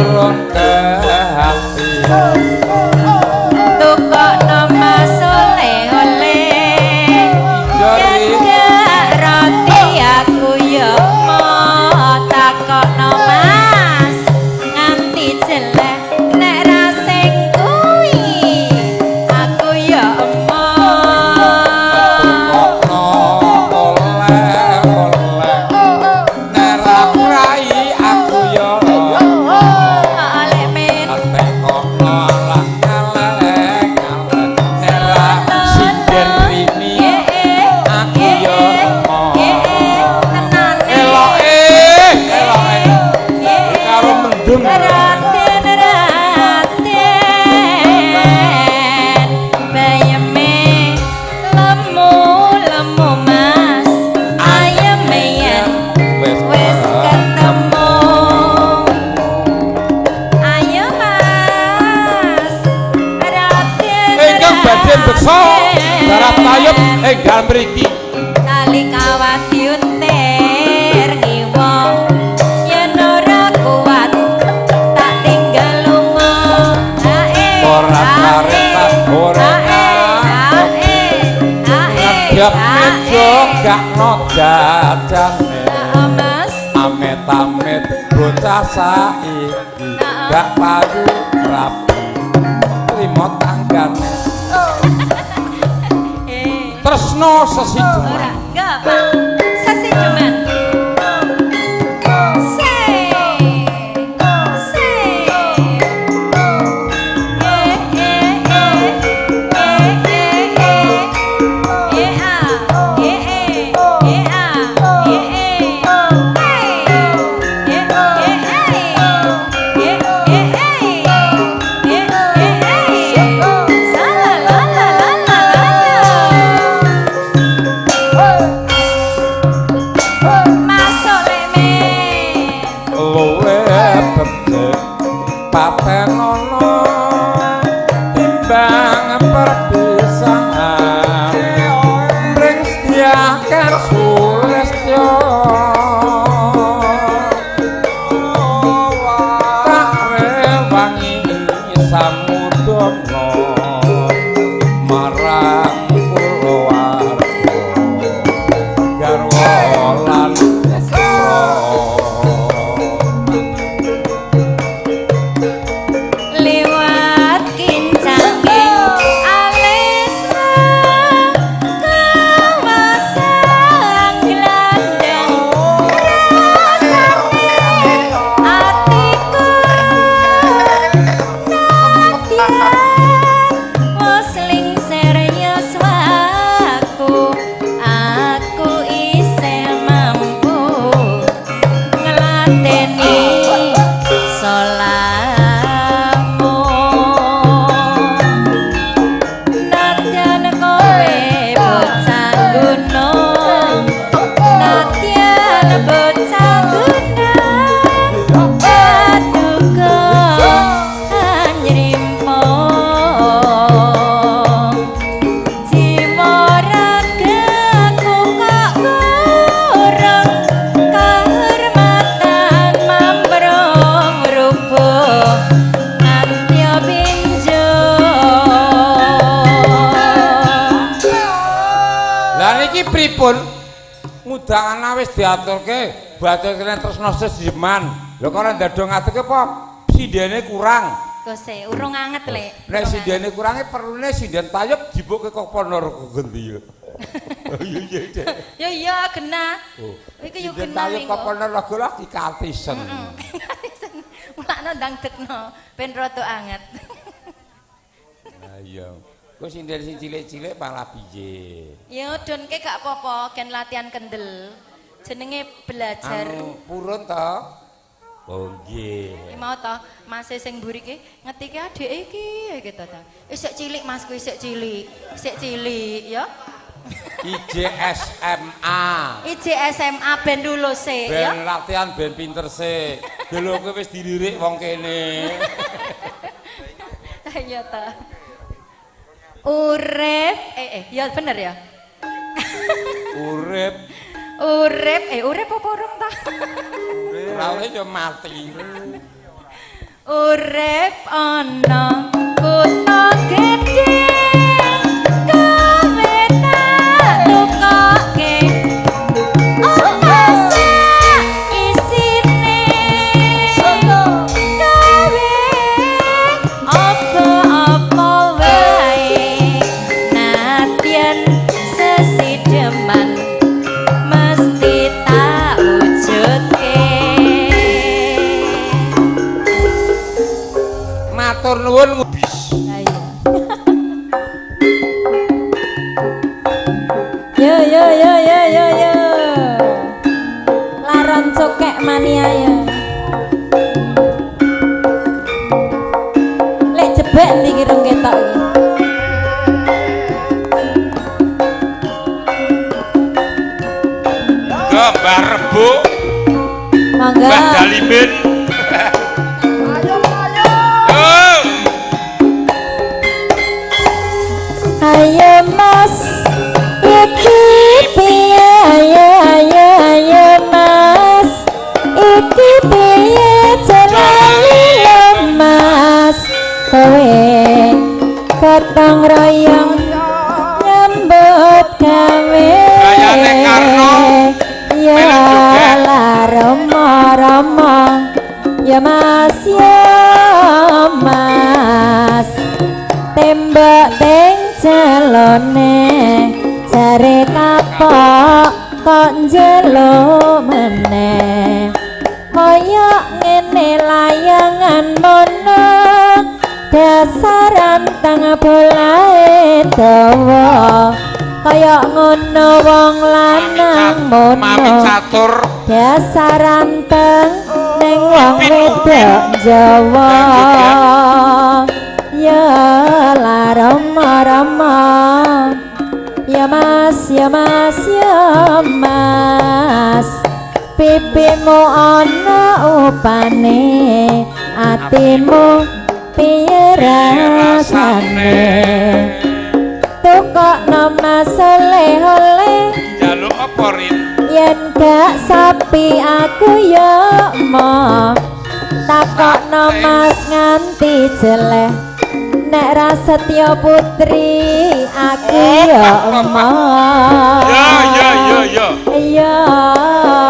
urung kehati tukokno Mas oleh-oleh jaga roti aku ya mau takokno Mas nganti jelek nek rasing kuwi aku ya tukokno oleh-oleh nek ra prai aku ya oleh men tekokno alang-alang nek ra sinden rini aku ya eloke karo mendung bayeme lemu Mas ayeme yen wis ketemu ayo Mas raden ingkang badhe beksa darat tayub enggal mriki kali kawat yuntir ngiwa yen ora kuat tak tinggal lunga ora karetan ora ngedhep meja gak no jajane Mas amit-amit bocah saiki gak payu rapi trimo tanggane tresno sesijuman ora enggak Pak sesijuman patenono timbang perpisahan ring setiakan sulestyo tak rewangi samudono marang kulawarga garwa lan liwat kincanging alis kawasan glandang rasane atiku nadyan musling serius aku isih mampu ngelateni solamu nadyan kowe bocah gunung nadyan bocah gunung paduka nyrimpo jiwa ragaku kok kurang kehormatan mambrong rubuh nantya pinjo lah niki pripun mudangan wis diaturke batur kene tresno sesiman lho kok ora ndadong ngaturke apa sindene kurang Gose urung anget lek nek sindene kurange perlune sinden tayub dibuke kok ponor gendi ya iya iya ya iya genah iki yo sinden genah tayub kok ponor lagu lagi katisen mulakno ndang dekno ben rada anget iya kok sinden sing cilik-cilik malah piye ya donke gak apa-apa gen latihan kendel jenenge belajar purun to oh nggih iki mau to Mas sing mburi iki ngetike adike iki gitu to isik cilik Masku isik cilik ya IJSMA ben lulus sik ya ben latihan ben pinter sik delok kowe wis dilirik wong kene iya ta urip ya bener ya urip urip apa urung ta ora yo mati urip ana kutha gedhe gawe tak tukoke ana sak isine gawe apa-apa wae nadyan sesideman mesti tak wujudke. Matur nuwun ngubis. Yo. Laron cokek mania ya. Lek jebek ndi kirung ketok iki. Gambar rebo. Mangga. Mbah Dalimin. Oh. Ayo Mas, iki piye? Ayo Mas, iki piye jalani Mas? Kowe gotong royong nyambut gawe. Gayane Karno, Ya melu joget. lah Rama, ya Mas, tembok teng jalone jare kapok kok njelo meneh kaya ngene layangan mono dasaran tang bolae dawa kaya ngono wong lanang Mami mono catur. dasaran teng ning wong wedok Jawa ya la Rama ya Mas pipimu ana upane atimu piye rasane tukokno Mas oleh-oleh Jaluk apa Rin? yen gak sapi aku ya mo takokno Mas nganti jeleh nek Rasetyo Putri aku ya mo Yo. ya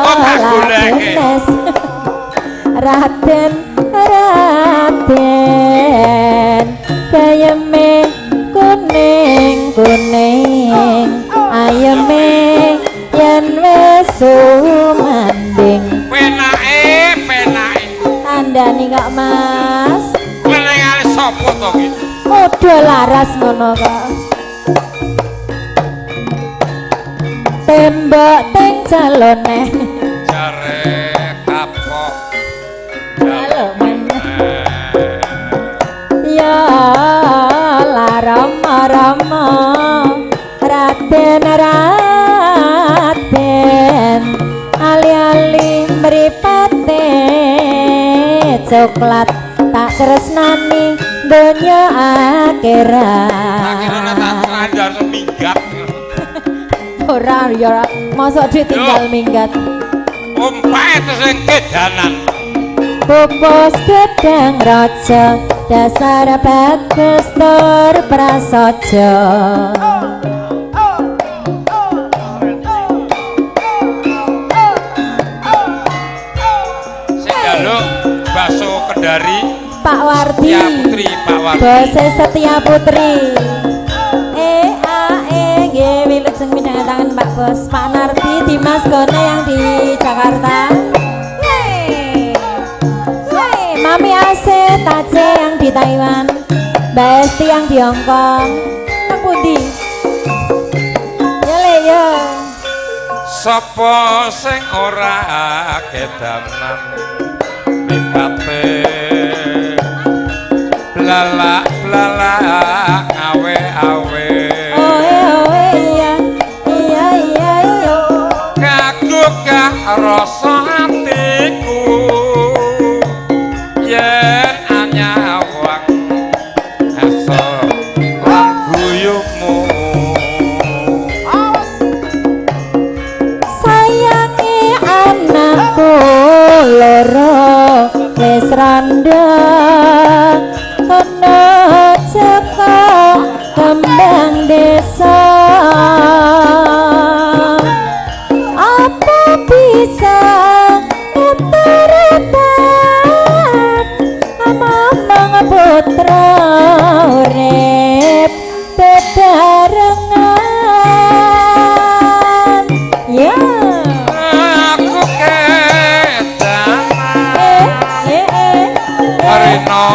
Kok tak goleke? Raden kayeme kuning ayeme yen wis sumanding Penake. tandani kok Mas Menengane sapa to iki? udah laras ngono kok tembok teng jalone Jare kapok. Halo, ya la Rama Raden ali-ali mripate coklat tak tresnani donya Akhirnya tak akhirat ngandar seminggat. ora ya mosok ditinggal minggat Umpae terus sing kedanan. pupus gedang raja dasar bagus tur prasaja Sing jaluk bakso Kendari. Pak Wardi Ya Putri, Pak Wardi. Bose Setia Putri nggih wilujeng minangan Pak Bos Pak Nardi Dimas Gone yang di Jakarta Mami Ase Tace yang di Taiwan Mbak Esti yang di Hong Kong Nang pundi ya le ya Sapa sing ora kedanan mipate blalak awe oe iya kagugah rasa atiku yen anyawang esok lan guyubmu sayangi anakku loro wis ra tanda kono jaka kembang desa apa bisa keteretan amang putra urip bebarengan ya aku Rino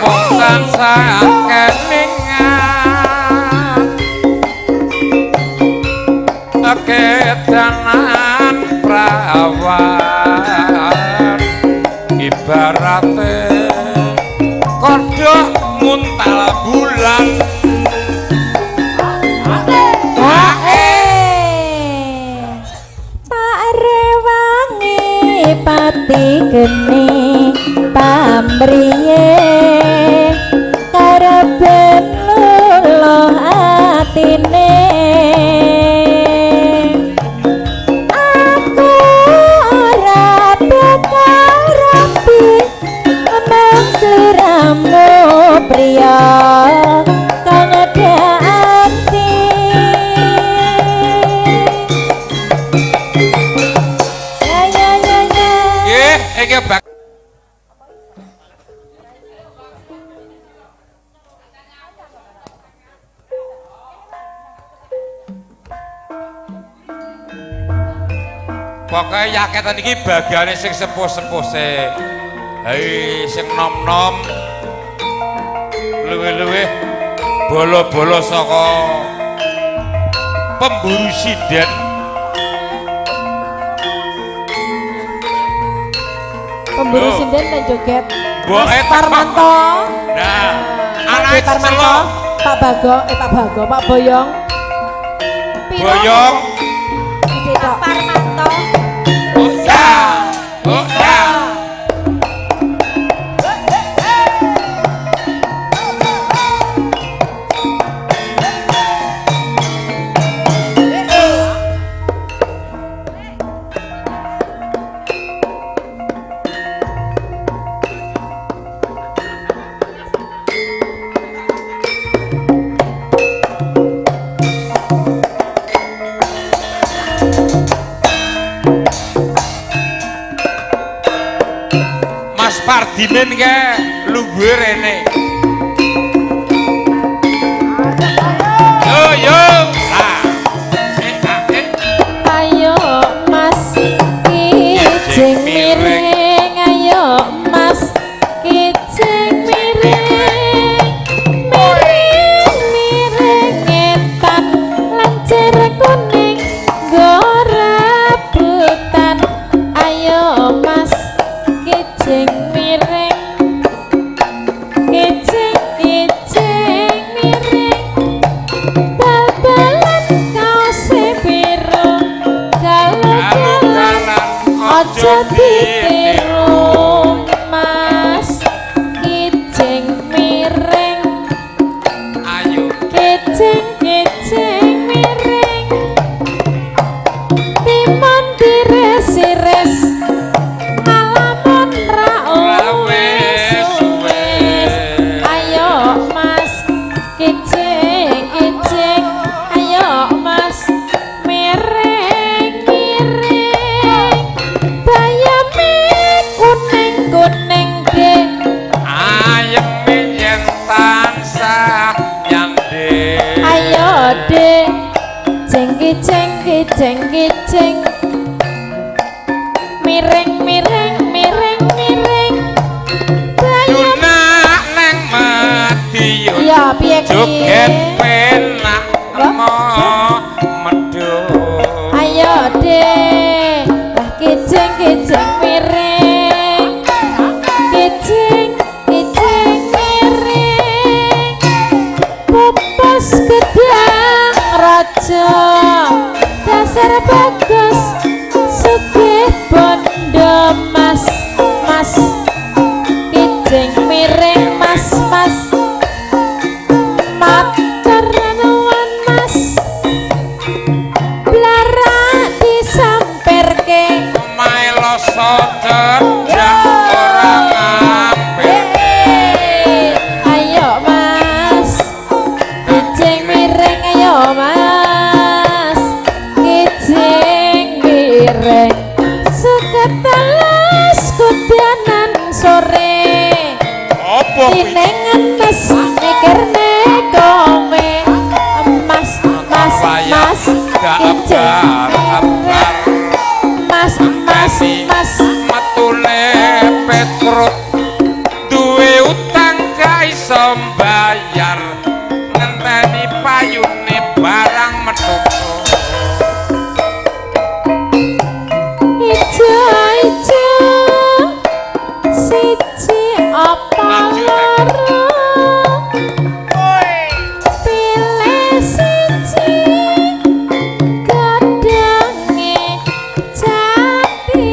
Mungkin saya keningan Kedanan perawan Ibaratnya kodok muntal bulan pati geni pamriye karepen luluh atine aku ora bekarepi amang sliramu priya kang ada ati iki bak pokoknya yaketan iki bagiane sing sepuh-sepuh hei sing nom-nom luwih-luwih bolo-bolo saka pemburu sinden pemburu sinden dan joget Mas Parmanto nah Pak Parmanto Pak Boyong Boyong Pak Parmanto oh ya Pardinen ke lungguhe rene yo ayo mas kijing miring ayo mas kijing miring etan lancir kuning gorebutan ayo mas kijing ditiru mas kijing miring ayo kijing miring timun dires-ires ngalamun ra wis ayo mas kijing ayo mas kuning de ayem yen tansah nyande ayo de jengki miring Duna neng Madiun ya piye joget penak mo medhu ayo de kijing miring kijing miring pupus gedang raja dasar bagus sugih bondo mas kijing miring mas matur atine ngenes mikirne kowe emas mas mas abar mas mas mas metune Petruk duwe utang gak iso mbayar ngenteni payune barang metu ijo ijo siji apa loro pilih siji gadange jati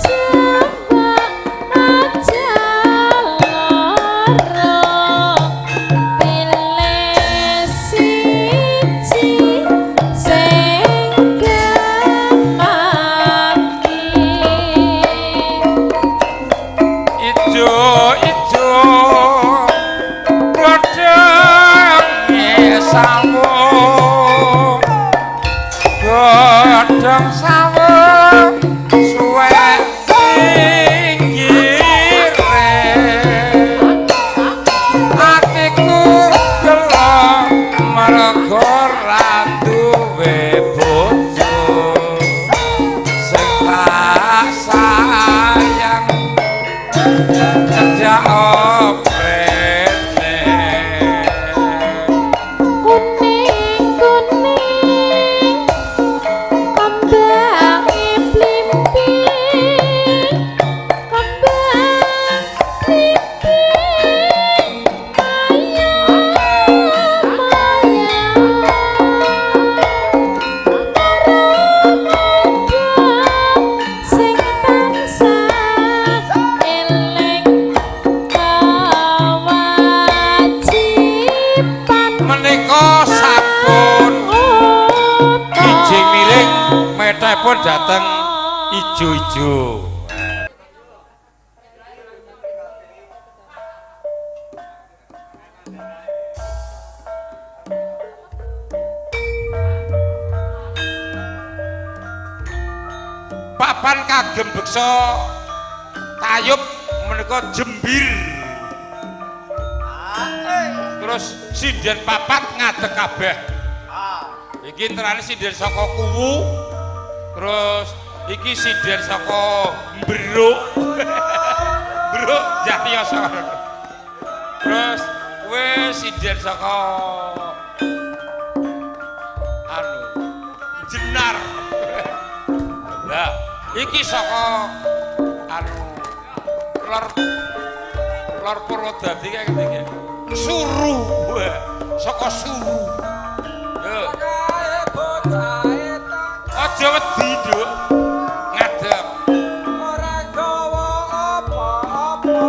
coba aja loro pilih siji sing gemati ijo ijo godhong sawo godhong sawo suwe pinggire atiku gelo mergo ra duwe bojo sing tak sayang kerja oprene kuning kuning kembang blimping kembang blimping maya maya sing tansah eling kewajiban menika sampun kijing miring metepun dateng ijo-ijo papan kagem beksa tayub menika jembir terus sinden papat ngadeg kabeh iki terane sinden saka kuwu terus iki sinden saka mbruk mbruk Jatiyoso terus kowe sinden saka anu Jenar lah iki saka anu lor Purwodadi kae iki Suru saka Suru yo aja wedi nduk ngadeg ora gawa apa-apa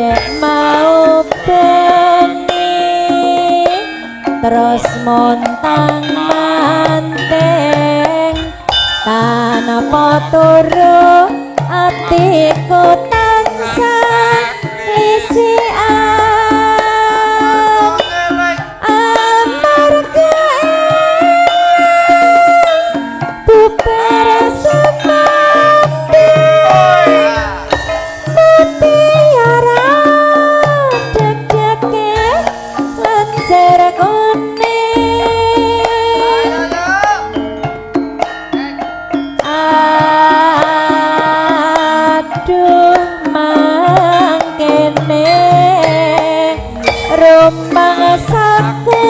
Dek mau bengi terus montang manting tanpa turu atiku tansah lisian amarga bubar semati mutiara deg-dege lancar kuning aduh mangkene rumangsaku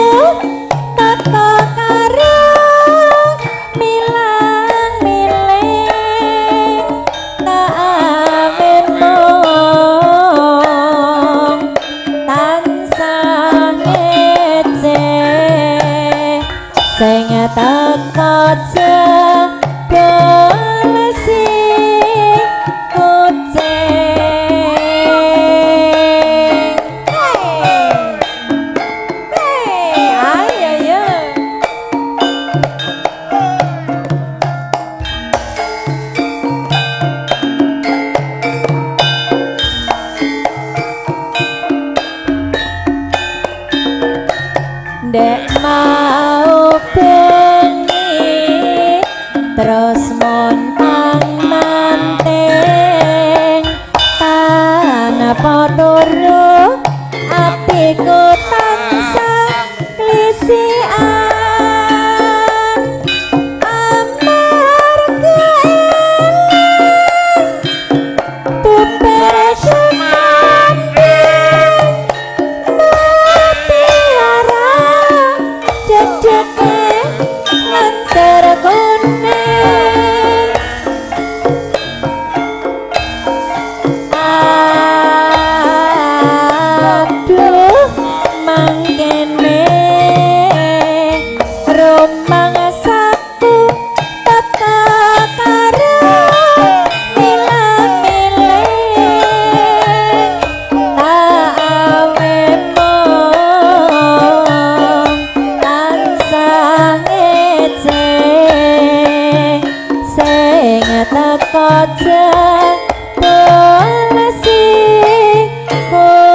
tata karo milang-miling tak amin mung tansah ngece sing teko jebul si kucing. Hey, ayo yo. Dek mau bengi terus montang manting tanpa turu atiku tansah klisian amarga eling bubar semanding mutiara deg-dege lancar kuning aduh mangkene rumangsaku tata karo milang-miling tak awen mung tansah ngece sing teko jebul si kucing.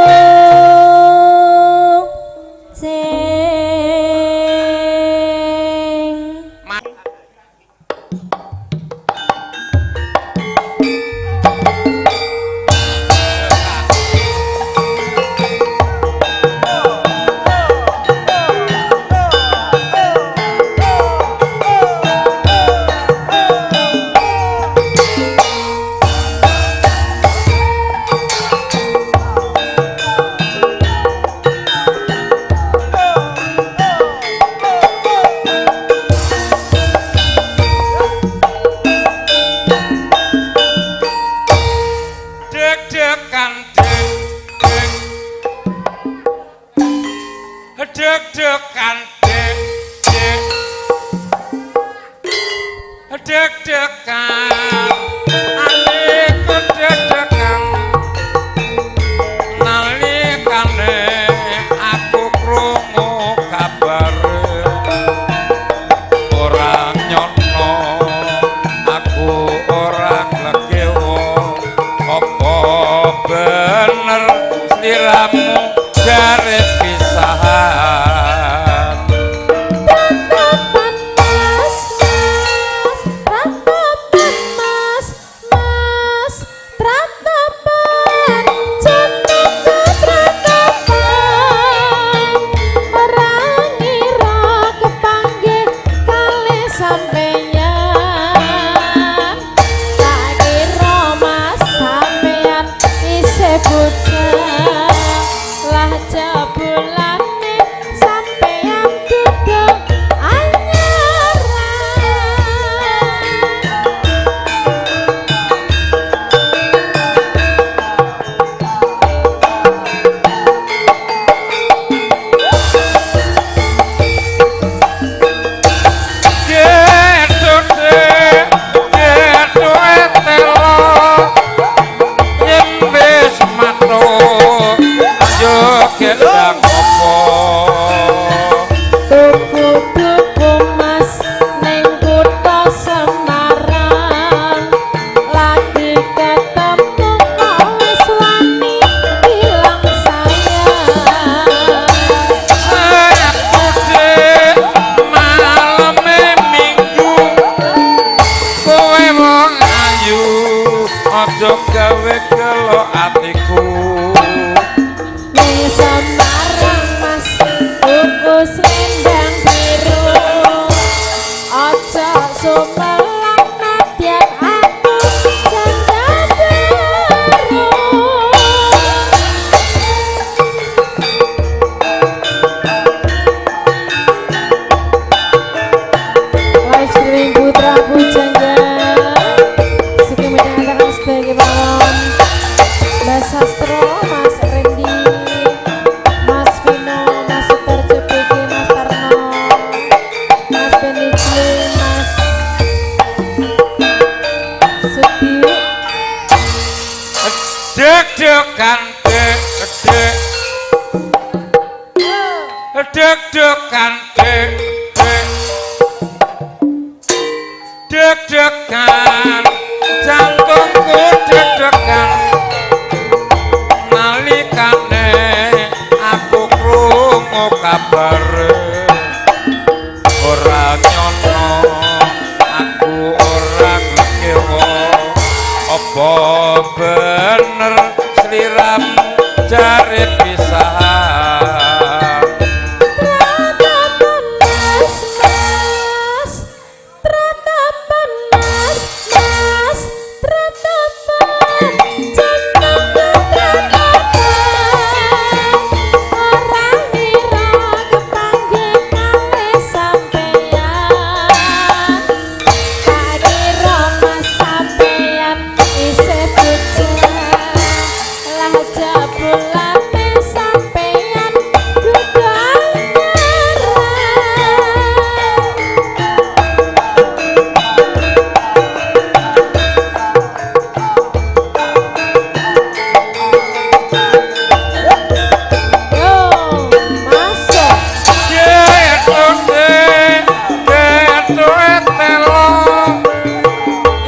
deg-degan deg-degan deg-degan aniku deg-degan nalikane aku krungu kabar ora nyono aku ora glegewo apa bener sliramu jare pisahan Mas, mas, gawe gelo atiku ning Semarang Mas tuku selendang biru aja sumelang nadyan aku janda baru Wais kering putra pujangga Suki mendengarkan sebagai bawang Mas Sastro, Mas Rendi Mas Vino, Mas Sutarjo PG, Mas Tarno Mas Benijli, Mas Sudi deg-degan deg-degan deg-degan jantungku deg-degan nalikane aku krungu kabar ora nyono aku ora ngekewo apa bener sliram jare pisahan Tratapan Mas, Mas Tratapan Mas, Mas Tratapan Jantungku tratapan Orang ngira kepanggih kawe sampeyan Tak kira Mas sampeyan isih bujang Lah jebulane sampeyan dudu Yo, masuk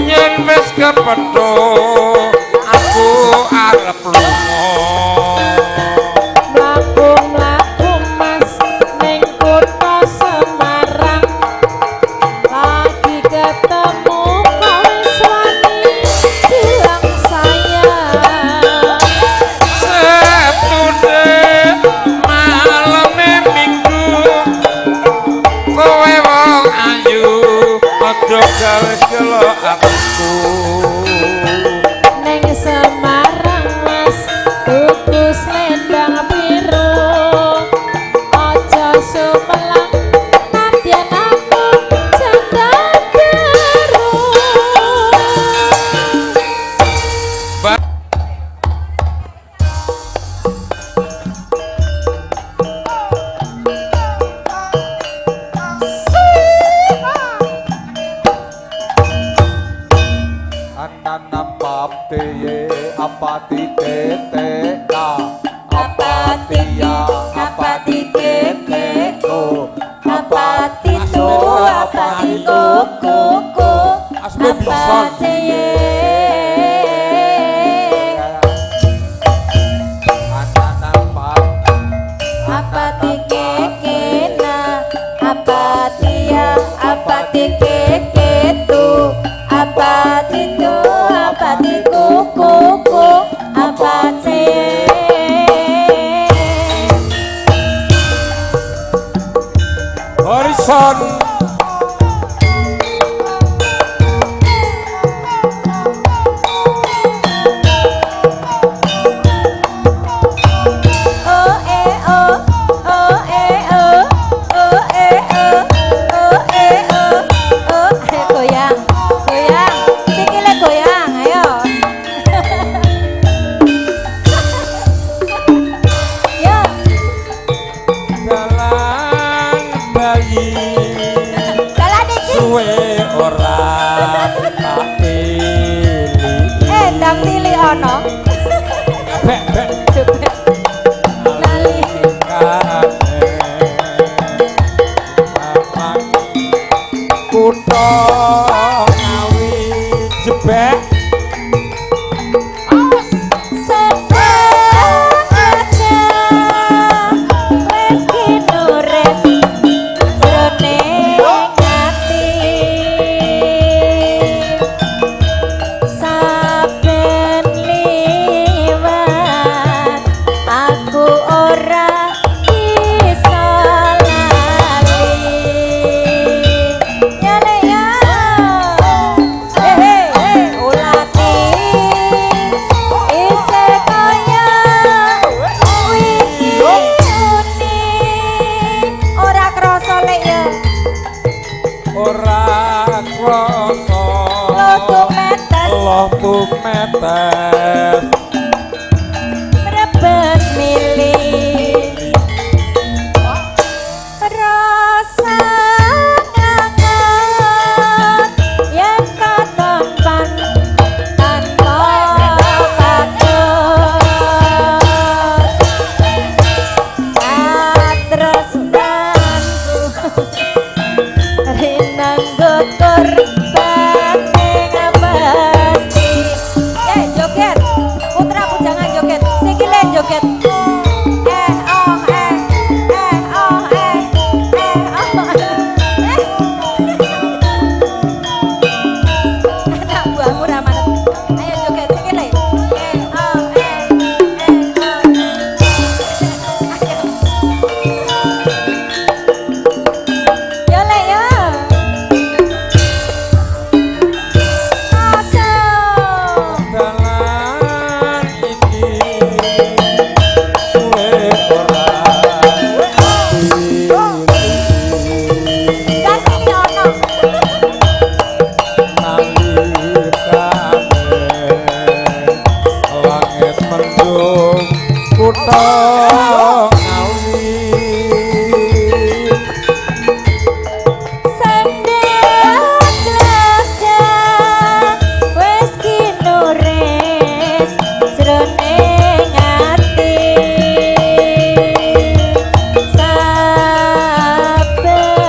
yen wis kepetho aku arep lunga mlaku-mlaku Mas ning kutha Semarang lagi ketemu kowe swani bilang sayang Sabtune maleme minggu kowe wong ayu aja gawe gelo atiku ning Semarang Mas tuku selendang biru aja sumelang nadyan aku janda baru Ananam papteye apati tete na apati ya apati tete o apati Apati tu, apati kuku, Asme bison. apati ye. Ananam pap Apati keke na, apati ya, apati keke tu, apati tu, apati kuku, apati ye. Horizon metes Brebes milih rasa ngangat yen katon pan tanpa patut katresnanku rinang gutur baning pasti joget putra pujangan joget sikile joget anak buahmu ramanat ayo joget sikile yo le yo asal dalan iki kowe ora dan ini ono nalikane langit mendung kutha ngawi sendek glasang wis kinures jroning ati saben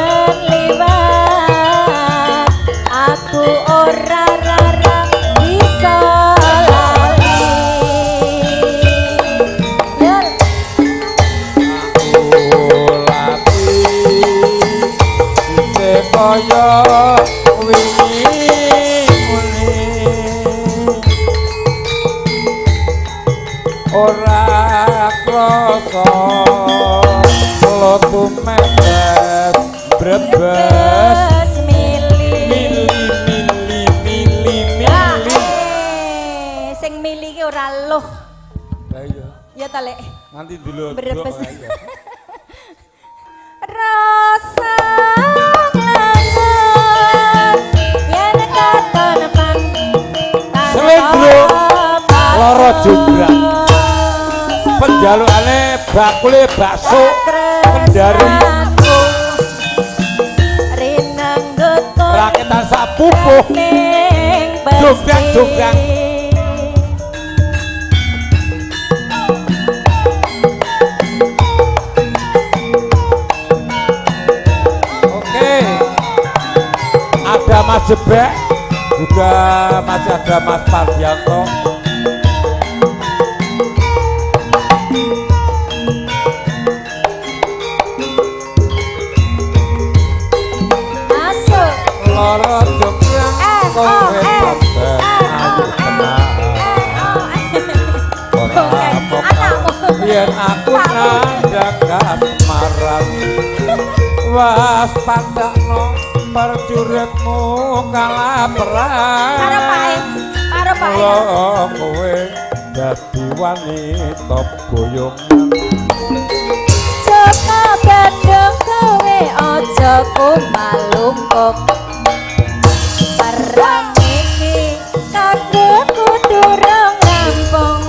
liwat aku ora rara bisa lali Yul. lati sing kaya wingi muni ora krasa lotu metes brebes Brebes milih mili mili mili Ah, mili sing milih ki ora luh lah iya ya ta lek nanti dulu Brebes. rasa ngangat yen katon pan Selendro, loro jumbrang. penjalukane bakule bakso Kendari rinang gutur rakitan sak pupuh ning Joglang. Oke, ada Mas Jebek, juga masih ada Mas Pardianto. masuk Loro Joglang kowe sampe ayu tenang. Ora apa-apa yen aku nandhak kasmaran. Was pandakno perjuritmu kalaparan. karo pae Mula kowe dadi wanita boyongan. Joko Bandung kowe aja kumalungkup perang iki kanggoku durung rampung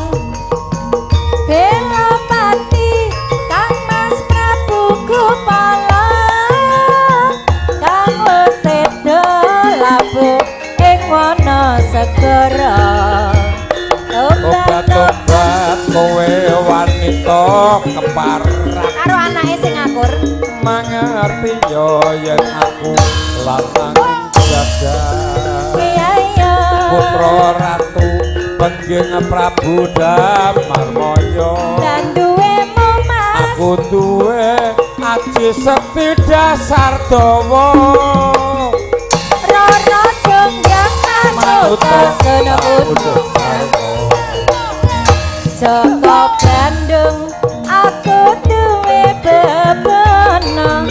bela pati Kang Mas Prabu Gupala kang wis sedo labuh ing wana segara Obat-obat kowe wanita keparak. karo anake sing ngakur Mangerti yo yen aku lanang jaga. iya iya Putra ratu pengging Prabu Damarmaya. dan duwemu mas Aku duwe aji sekti dasar dawa. Roro Jonggrang manut kena undur Joko Bandung aku duwe bebana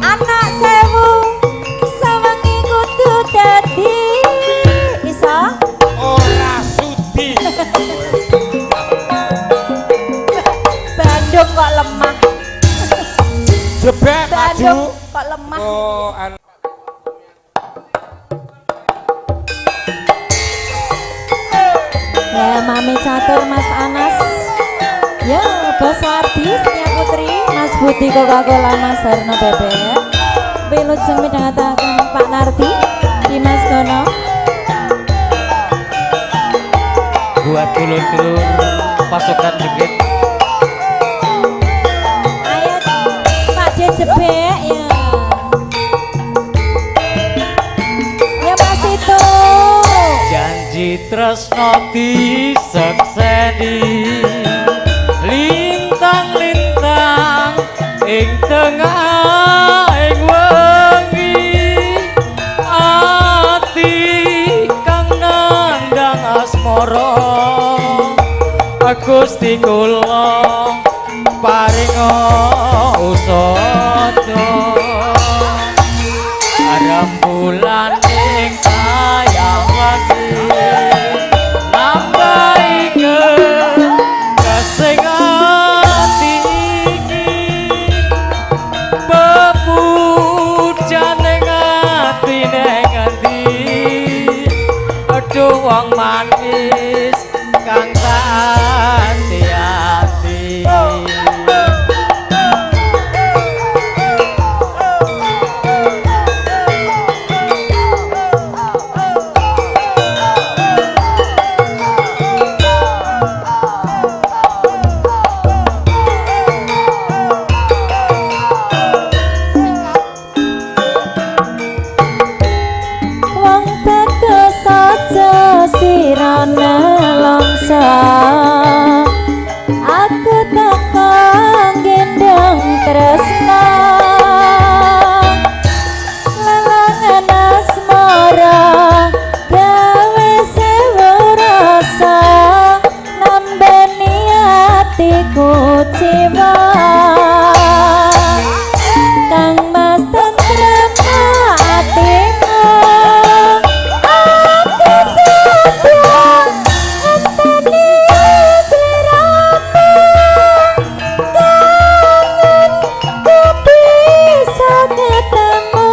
anak sewu sewengi kudu dadi iso Ora sudi. Bandung kok lemah Jebek maju. Bandung kok lemah Oh, Ya Mami Catur Mas Anas. Ya Bos Wardi Setia Putri Mas Budi Coca-Cola Mas Harno Bebek. Wilujeng midhangetaken Pak Nardi Dimas Gono. Buat dulur-dulur pasukan jepit. Ayo Pak D Jebek ya. Ya Mas itu. Janji tresno disekseni lintang-lintang ing tengah ing wengi ati kang nandang asmara Gusti kula paringa usada rembulan ing kayang wagi nambahi kesing ati iki bepujan ning atine ngendi aduh wong manis kang tak ati-ati. Wong bagus saja sirane longso aku tekan gendong tresna lelangan asmara gawe sewu rasa nambeni atiku jiwa Kang Mas tentrem atiku aku setia ngenteni sliramu kangen ku bisa ketemu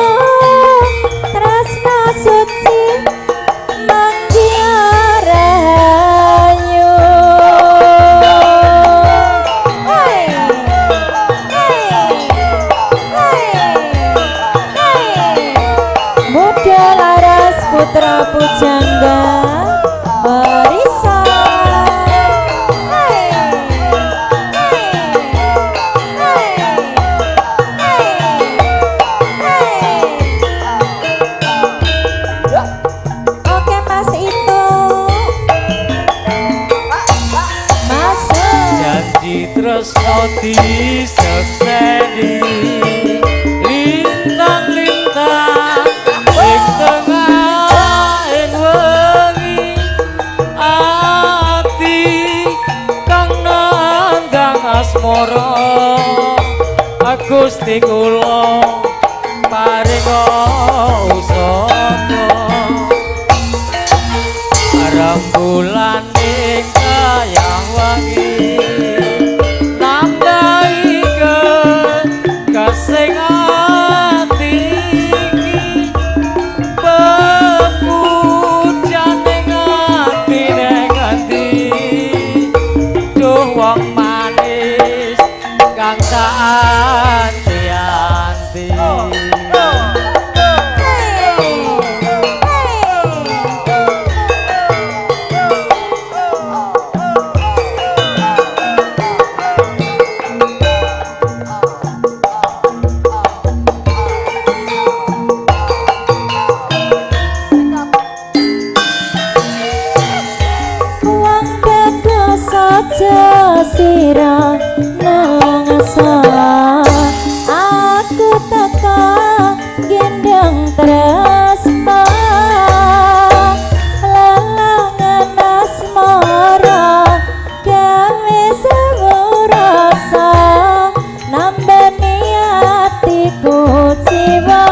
tresna suci manggia rahayu hey Muda laras putra pujangga Marisa Oke Mas itu masuk Janji tresno disekseni lintang-lintang ing tengah ing wengi ati kang nandang asmara Gusti kula paringa usada rembulan ing kayang wangi nambahi kesing ati iki bepujan ing atine ngendi duh wong manis kang tak anti-anti. Wong bagus saja sira nangsa aku teka gendong tresna lelangan asmara gawe sewu rasa nambani atiku jiwa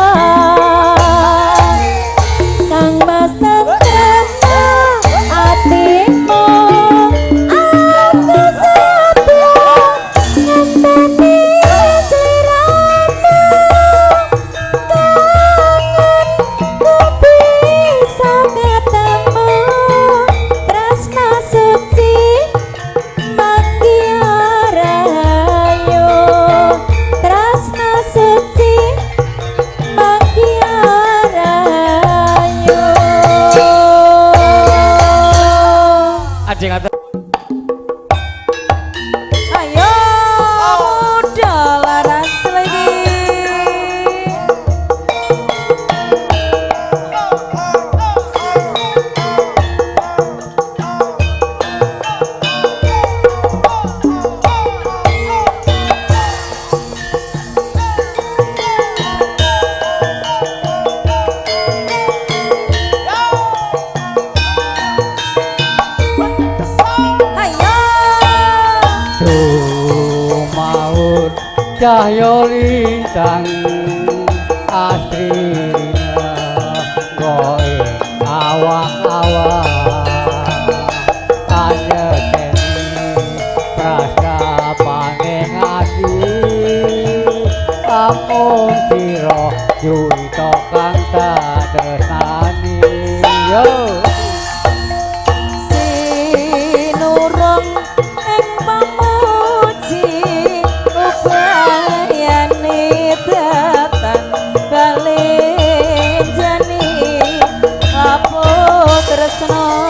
Kang Mas tentrem atimu aku setia ngenteni Lajeng ngaten. Ayo muda laras lagi. Cahya lintang asrina goe awak-awak anyekeni prasapane ati ampun sira juwita kang tresnani yo Sinurung ing pamuji ubayane datang kalenjani lapo tresna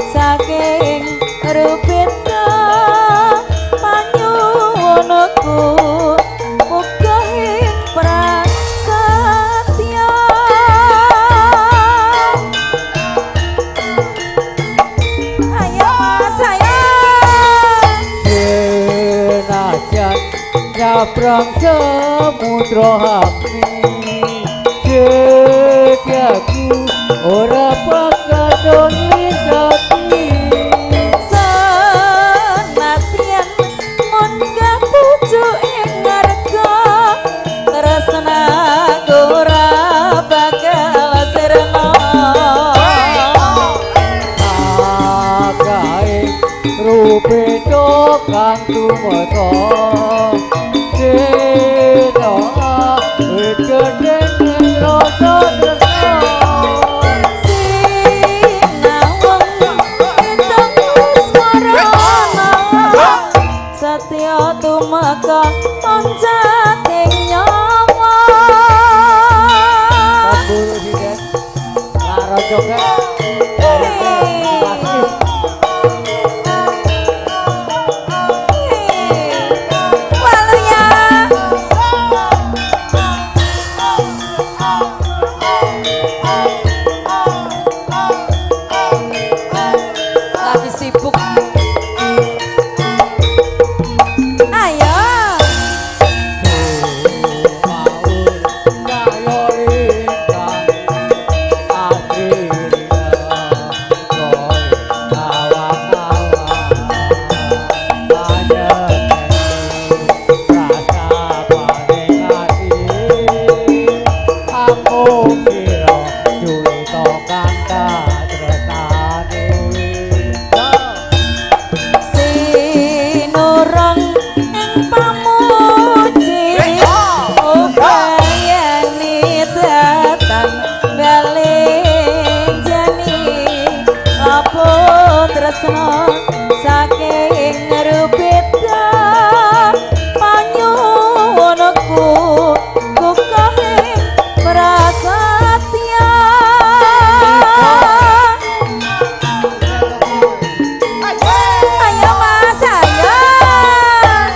saking rupita panyuwunku muga ing prasetya. Ayo Mas sayang senajan nyabrang samudra hapni setiaku ora bakal ninggalki senadyan mon kapuju ing ngarga tresna ora bakal sirna akae rupe kang tumeka seno wekene rasa sinawung pitung swarana satya tumeka pancating nyawa. Guru Hiden Laro Joget lagi sibuk. Ayo sinurung ing pamuji ubayane datang kalenjani apa tresna saking rupita panyuwunku kukahing prasetya. Ayo Mas sayang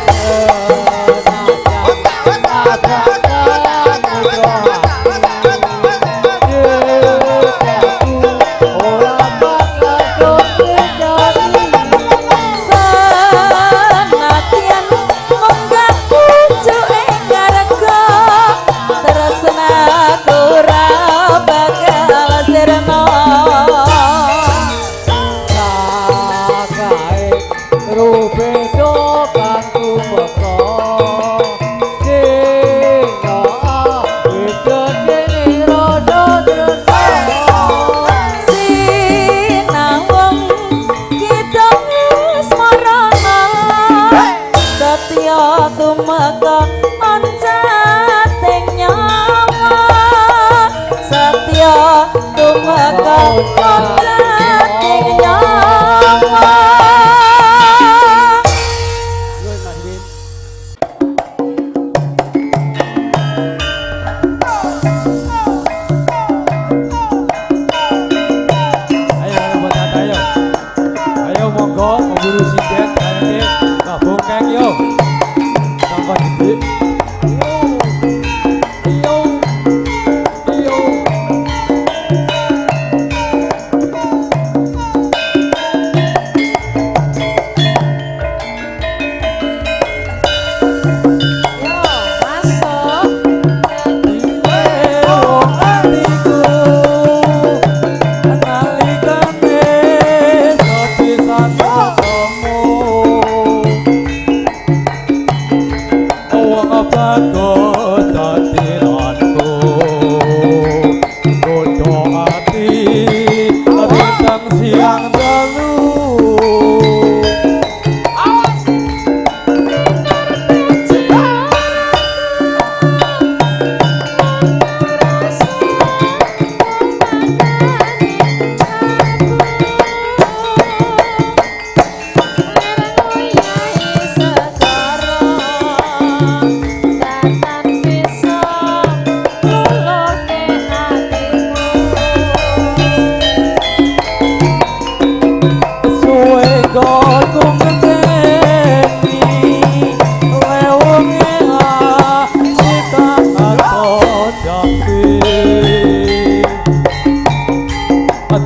Ora bakal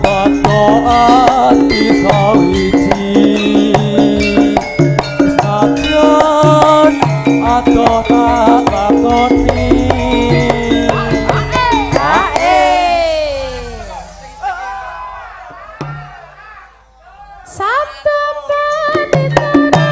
tata ati sawiji sajan ado tak lakoni Satu panitara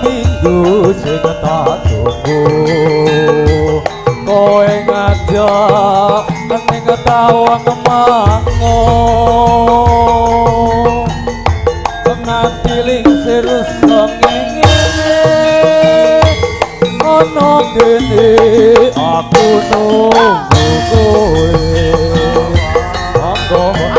minggu sing tak tunggu kowe ngajak ning tawang mango nganti lingsir sengenge ono dene aku nunggu kowe monggo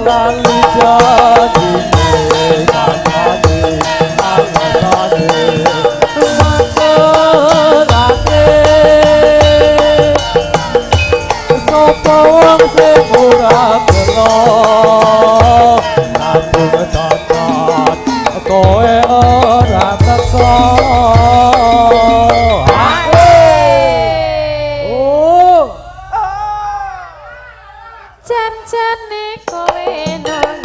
lali jadi wong sing ora kena aku ngecacat kowe ora teko jan-jane kowe nang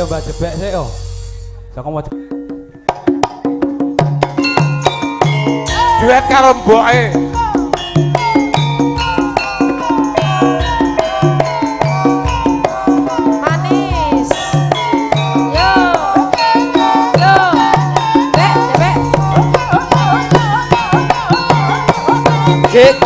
yo mbak jebek sih yo jangan mau duet karo mboke manis yo bek Cik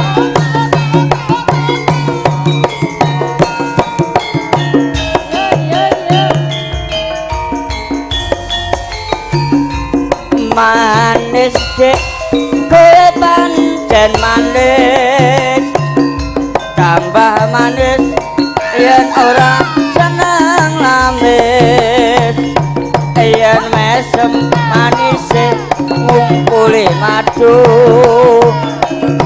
manis dek kowe pancen manis tambah manis yen ora seneng lamis yen mesem manis ngumpuli madu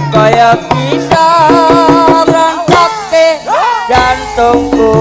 kaya bisa ngrontokke jantungku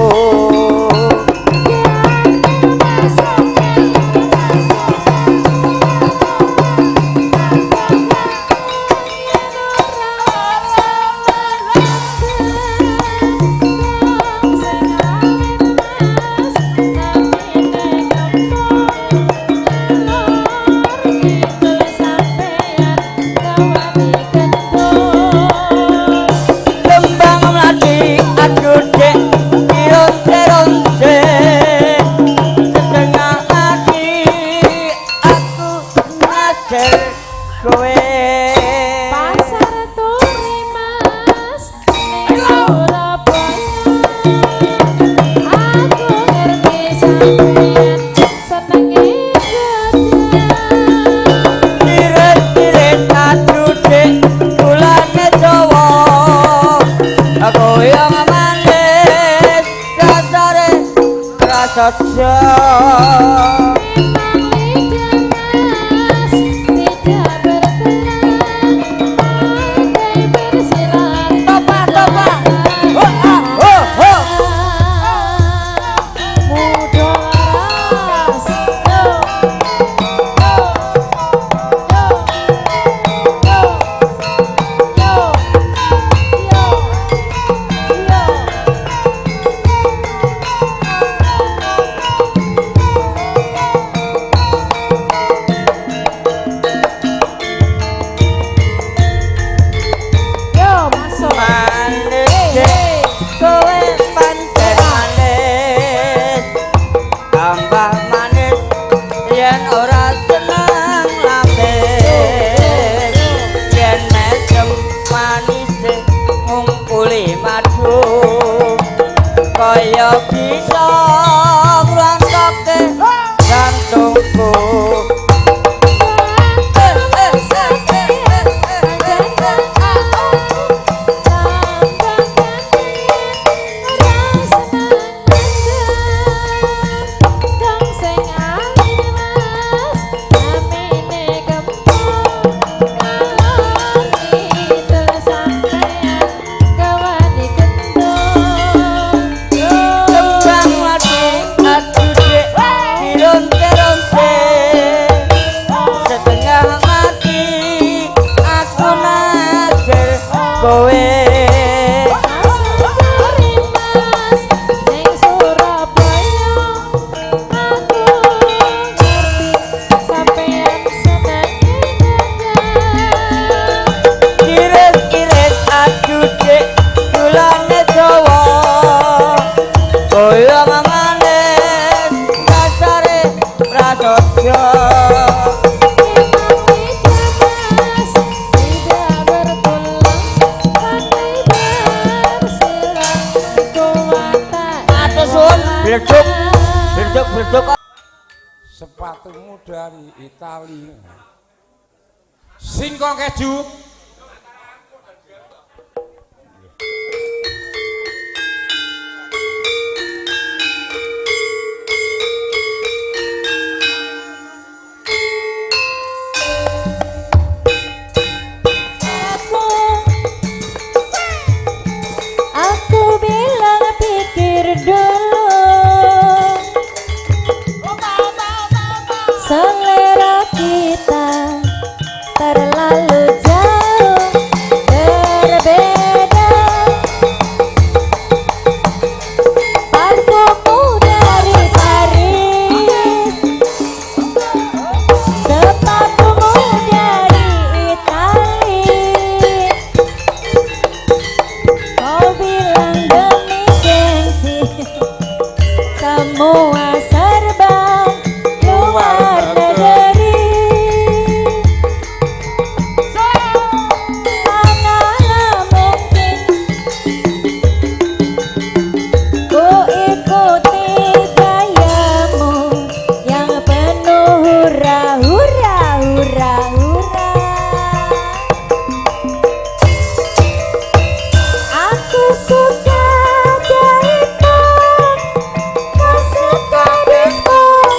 kowe Mas ning Surabaya aku ngerti sampeyan senenge dagang iris-iris aduh dik tulane dawa kaya manis kasare prasaja Bleduk Sepatumu dari Italia. Singkong keju. Aku bilang pikir dulu selera kita terlalu jauh berbeda. Parfummu dari Paris, sepatumu dari Itali. Kau bilang demi gengsi, semua serba luar negeri. Manalah mungkin ku ikuti gayamu yang penuh hura-hura, hura-hura. Aku suka jahitan, kau suka diskon.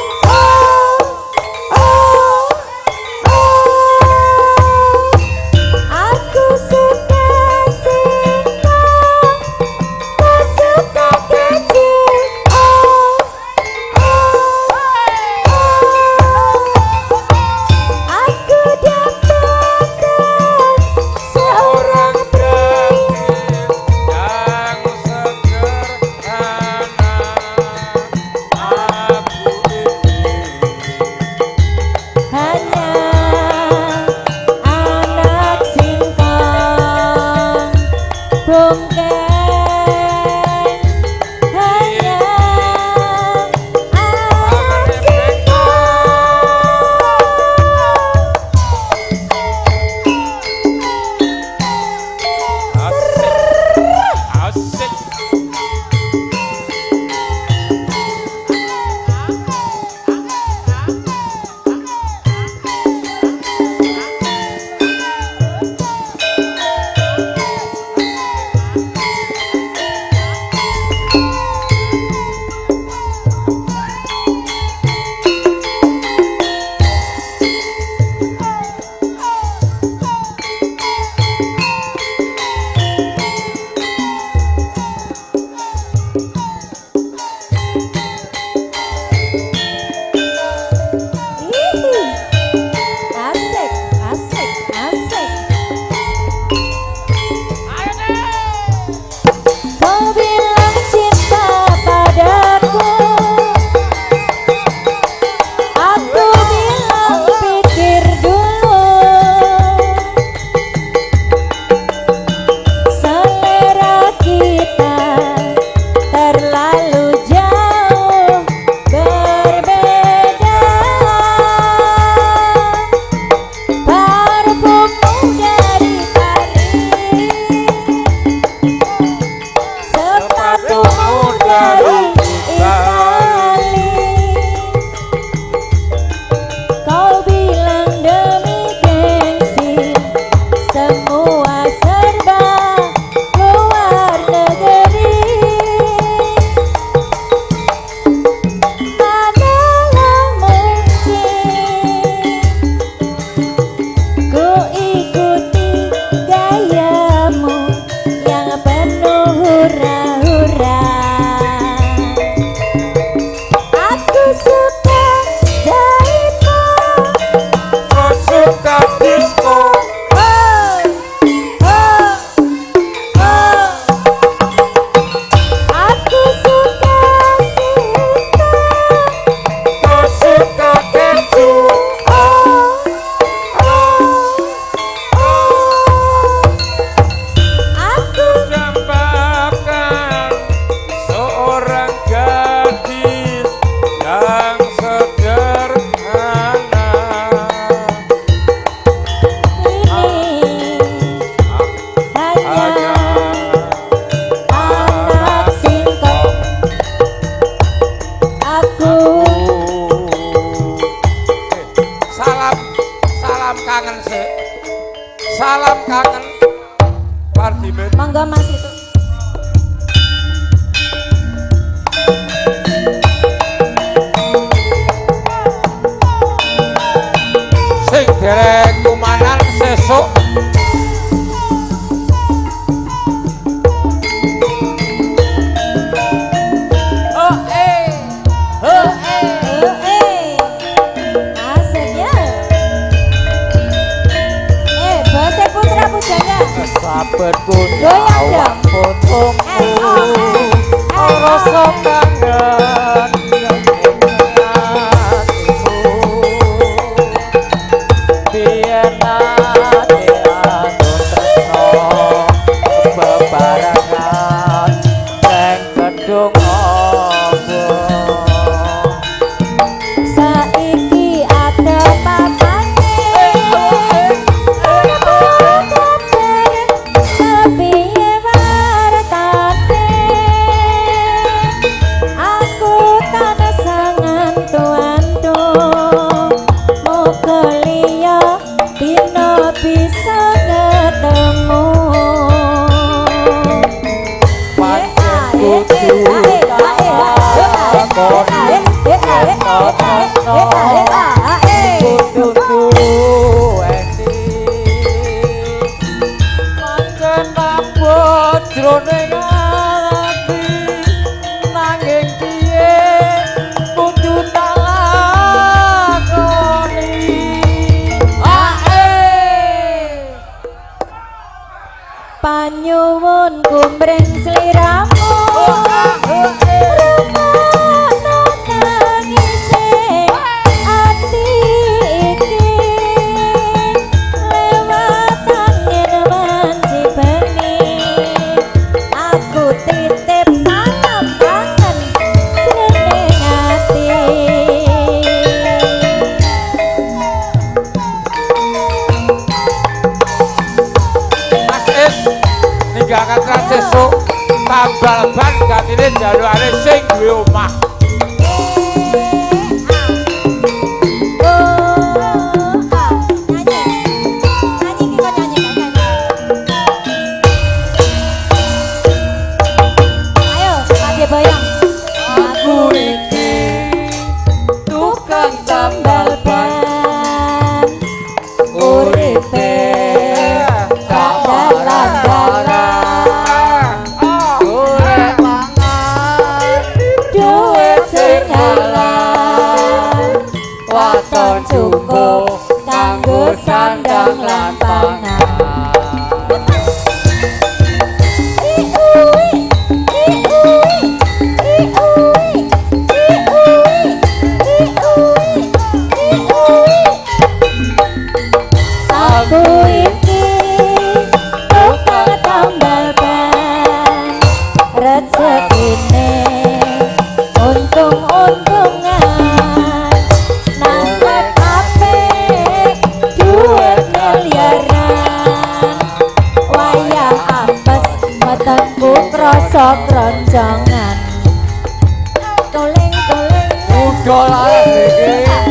Aku suka singkong, kau suka keju. Aku dapatkan seorang pria yang sederhana. Aku ini hanya anak singkong bungkeng, hanya anak asik. Monggo Mas itu. Sing derek kumanan sesuk Asik ya. Bose putra pujangga. Saben kudu Goyang dong. awak fotoku rasa kangen biyen ate aku tresno bebarengan nang gedung Saiki ada papane. Kepiye wartane? Aku tansah ngantu-antu. Moga liya dina bisa ketemu. Jroning ati nanging piye kudu tak lakoni Panyuwun kumring sliramu Rungokno tangise ati iki Lewat angin wanci bengi Aku titip salam kangen jroning ati Mas Is ninggalkan tenan sesuk tambal ban gantine jalukane sing duwe omah. aku iki tukang tambal ban uripe dalan-dalan golek mangan duit sing halal waton cukup kanggo sandang lan pangan Aku iki tukang tambal ban rezekine untung-untungan nasib apik duit miliaran wayah apes wetengku krasa kroncongan toling-toling udah lah iki